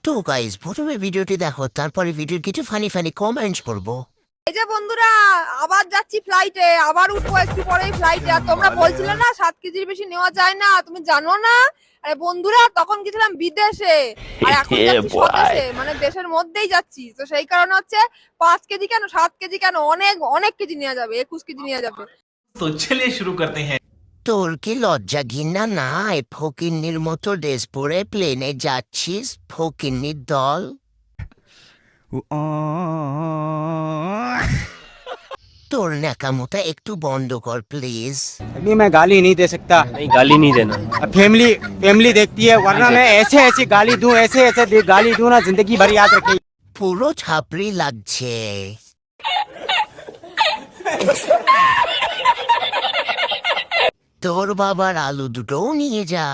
তো গাইস প্রথমে ভিডিওটি দেখো, তারপরে ভিডিওর কিছু ফানি ফানি কমেন্টস করবো। এই যে বন্ধুরা, আবার যাচ্ছি ফ্লাইটে, আবার উঠবো একটু পরেই ফ্লাইটে। আর তোমরা বলছিলে না 7 কেজির বেশি নেওয়া যায় না, তুমি জানো না? আরে বন্ধুরা, তখন গেছিলাম বিদেশে, আর এখন যাচ্ছি স্বদেশে, মানে দেশের মধ্যেই যাচ্ছি। তো সেই কারণে হচ্ছে 5 কেজি কেন 7 কেজি কেন, অনেক অনেক কেজি নেওয়া যাবে, 21 কেজি নেওয়া যাবে। तो चलिए शुरू करते हैं। তোর কি লজ্জা ঘিন্না নাই? ফকিন্নির মতো ড্রেস পরে প্লেনে যাচ্ছিস, ফকিন্নির দল। তোর ন্যাকামোটা একটু বন্ধ কর প্লিজ। अभी मैं गाली नहीं दे सकता। नहीं गाली नहीं देना। फैमिली फैमिली देखती है, वरना मैं ऐसे ऐसी गाली दूं, ऐसे ऐसे गाली दूं ना, जिंदगी भर याद रखेगी। পুরো ছাপড়ি লাগছে। তোর বাবার আলু দুটোও নিয়ে যা।